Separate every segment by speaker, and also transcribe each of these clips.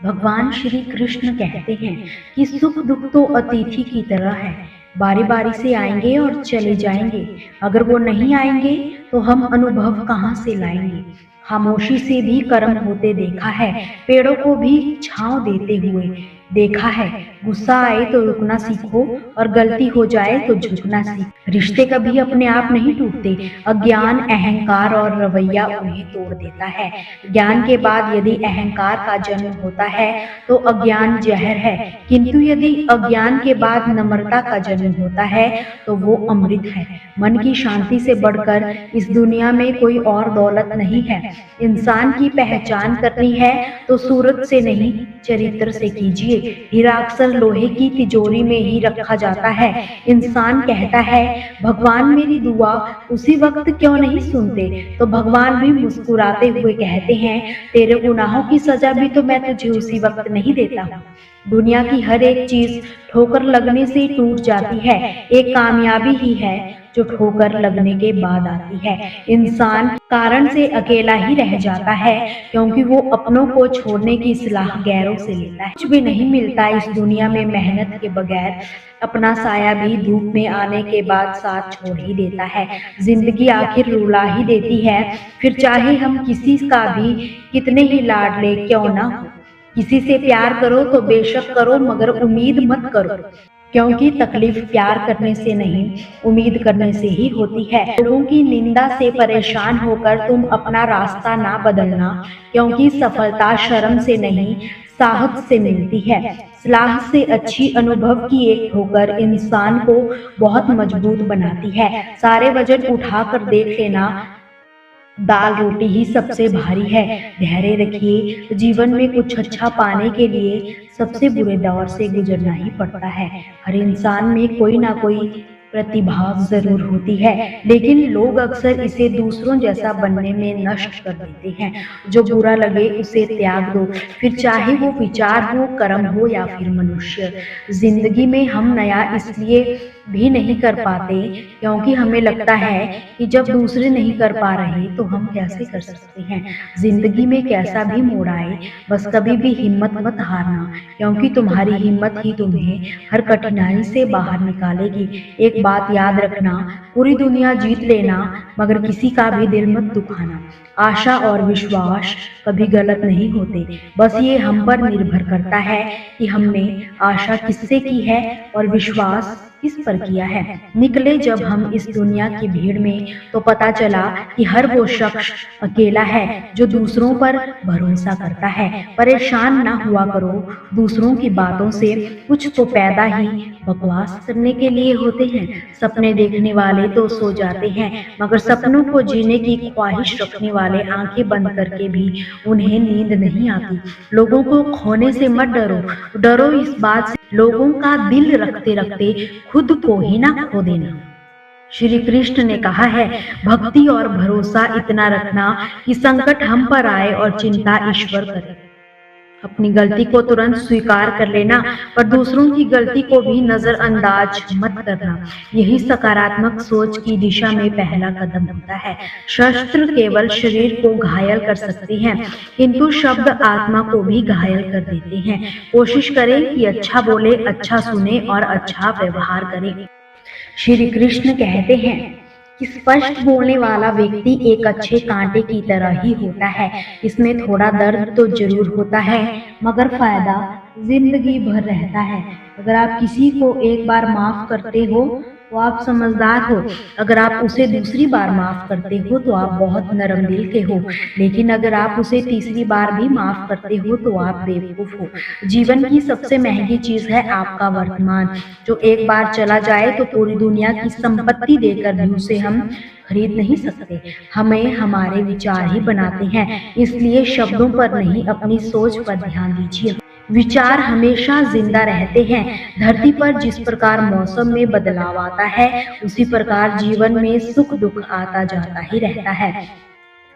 Speaker 1: भगवान श्री कृष्ण कहते हैं कि सुख दुख तो अतिथि की तरह है, बारी बारी से आएंगे और चले जाएंगे। अगर वो नहीं आएंगे तो हम अनुभव कहाँ से लाएंगे। खामोशी से भी कर्म होते देखा है, पेड़ों को भी छांव देते हुए देखा है। गुस्सा आए तो रुकना सीखो और गलती हो जाए तो झुकना सीखो। रिश्ते कभी अपने आप नहीं टूटते, अज्ञान अहंकार और रवैया उन्हें तोड़ देता है। ज्ञान के बाद यदि अहंकार का जन्म होता है तो अज्ञान जहर है, किंतु यदि अज्ञान के बाद नम्रता का जन्म होता है तो वो अमृत है। मन की शांति से बढ़कर इस दुनिया में कोई और दौलत नहीं है। इंसान की पहचान करनी है तो सूरत से नहीं, चरित्र से कीजिए। हीरा अक्सर लोहे की तिजोरी में ही रखा जाता है। इंसान कहता है भगवान मेरी दुआ उसी वक्त क्यों नहीं सुनते, तो भगवान भी मुस्कुराते हुए कहते हैं तेरे गुनाहों की सजा भी तो मैं तुझे उसी वक्त नहीं देता हूँ। दुनिया की हर एक चीज ठोकर लगने से टूट जाती है, एक कामयाबी ही है जो ठोकर लगने के बाद आती है। इंसान कारण से अकेला ही रह जाता है क्योंकि वो अपनों को छोड़ने की सलाह गैरों से लेता है। कुछ भी नहीं मिलता इस दुनिया में मेहनत के बगैर, अपना साया भी धूप में आने के बाद साथ छोड़ ही देता है। जिंदगी आखिर रुला ही देती है, फिर चाहे हम किसी का भी कितने ही लाडले क्यों ना हो। किसी से प्यार करो तो बेशक करो, मगर उम्मीद मत करो, क्योंकि तकलीफ प्यार करने से नहीं उम्मीद करने से ही होती है। लोगों की निंदा से परेशान होकर तुम अपना रास्ता ना बदलना, क्योंकि सफलता शर्म से नहीं साहस से मिलती है। सलाह से अच्छी अनुभव की एक ठोकर इंसान को बहुत मजबूत बनाती है। सारे वजन उठाकर देख लेना, दाल रोटी ही सबसे भारी है। धैर्य रखिए, जीवन में कुछ अच्छा पाने के लिए सबसे बुरे दौर से गुजरना ही पड़ता है। हर इंसान में कोई ना कोई प्रतिभा जरूर होती है, लेकिन लोग अक्सर इसे दूसरों जैसा बनने में नष्ट कर देते हैं। जो बुरा लगे उसे त्याग दो, फिर चाहे वो विचार हो, कर्म हो या फिर मनुष्य। जिंदगी में हम नया इसलिए भी नहीं कर पाते क्योंकि हमें लगता है कि जब दूसरे नहीं कर पा रहे तो हम कैसे कर सकते हैं। जिंदगी में कैसा भी मोड़ आए, बस कभी भी हिम्मत मत हारना, क्योंकि तुम्हारी हिम्मत ही तुम्हें हर कठिनाई से बाहर निकालेगी। एक बात याद रखना, पूरी दुनिया जीत लेना मगर किसी का भी दिल मत दुखाना। आशा और विश्वास कभी गलत नहीं होते, बस ये हम पर निर्भर करता है कि हमने आशा किससे की है और विश्वास किस पर किया है। निकले जब हम इस दुनिया की भीड़ में तो पता चला कि हर वो शख्स अकेला है जो दूसरों पर भरोसा करता है। परेशान ना हुआ करो दूसरों की बातों से, कुछ तो पैदा ही बकवास करने के लिए होते हैं। सपने देखने वाले तो सो जाते हैं, मगर सपनों को जीने की ख्वाहिश रखने वाले आंखें बंद करके भी उन्हें नींद नहीं आती। लोगों को खोने से मत डरो, डरो इस बात से लोगों का दिल रखते रखते खुद को ही ना खो देना। श्री कृष्ण ने कहा है भक्ति और भरोसा इतना रखना कि संकट हम पर आए और चिंता ईश्वर करे। अपनी गलती को तुरंत स्वीकार कर लेना, पर दूसरों की गलती को भी नजरअंदाज मत करना। यही सकारात्मक सोच की दिशा में पहला कदम होता है। शस्त्र केवल शरीर को घायल कर सकते हैं, किंतु शब्द आत्मा को भी घायल कर देते हैं। कोशिश करें कि अच्छा बोले, अच्छा सुने और अच्छा व्यवहार करें। श्री कृष्ण कहते हैं कि स्पष्ट बोलने वाला व्यक्ति एक अच्छे कांटे की तरह ही होता है। इसमें थोड़ा दर्द तो जरूर होता है, मगर फायदा जिंदगी भर रहता है। अगर आप किसी को एक बार माफ करते हो तो आप समझदार हो, अगर आप उसे दूसरी बार माफ करते हो तो आप बहुत नरम दिल के हो, लेकिन अगर आप उसे तीसरी बार भी माफ करते हो तो आप बेवकूफ हो। जीवन की सबसे महंगी चीज है आपका वर्तमान, जो एक बार चला जाए तो पूरी दुनिया की संपत्ति देकर भी उसे हम खरीद नहीं सकते। हमें हमारे विचार ही बनाते हैं, इसलिए शब्दों पर नहीं अपनी सोच पर ध्यान दीजिए। विचार हमेशा जिंदा रहते हैं। धरती पर जिस प्रकार मौसम में बदलाव आता है, उसी प्रकार जीवन में सुख दुख आता जाता ही रहता है।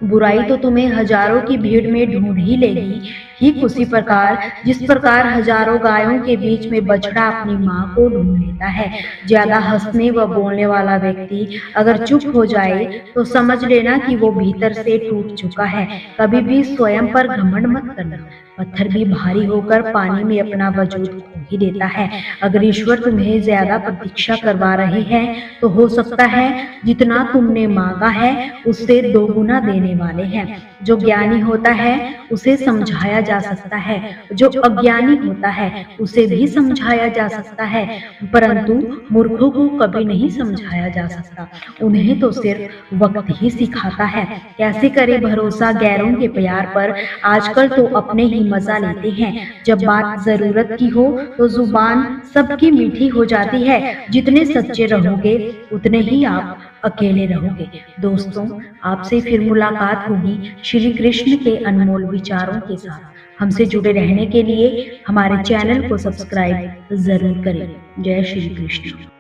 Speaker 1: बुराई तो तुम्हें हजारों की भीड़ में ढूंढ ही लेगी, ठीक उसी प्रकार जिस प्रकार हजारों गायों के बीच में बछड़ा अपनी माँ को ढूंढ लेता है, ज्यादा हंसने व बोलने वाला व्यक्ति अगर चुप हो जाए तो समझ लेना कि वो भीतर से टूट चुका है। कभी भी स्वयं पर घमंड मत करना। पत्थर भी भारी होकर पानी में अपना वजूद खो ही देता है। अगर ईश्वर तुम्हें ज्यादा प्रतीक्षा करवा रहे हैं तो हो सकता है जितना तुमने मांगा है उससे दोगुना देने वाले हैं। जो ज्ञानी होता है उसे समझाया जा सकता है, जो अज्ञानी होता है उसे भी समझाया जा सकता है, परंतु मूर्खों को कभी नहीं समझाया जा सकता। उन्हें तो सिर्फ वक्त ही सिखाता है। कैसे करे भरोसा गैरों के प्यार पर, आजकल तो अपने ही मजा लेते हैं। जब बात जरूरत की हो तो जुबान सबकी मीठी हो जाती है। जितने सच्चे रहोगे उतने ही आप अकेले रहोगे। दोस्तों, आपसे फिर मुलाकात होगी श्री कृष्ण के अनमोल विचारों के साथ। हमसे जुड़े रहने के लिए हमारे चैनल को सब्सक्राइब जरूर करें। जय श्री कृष्ण।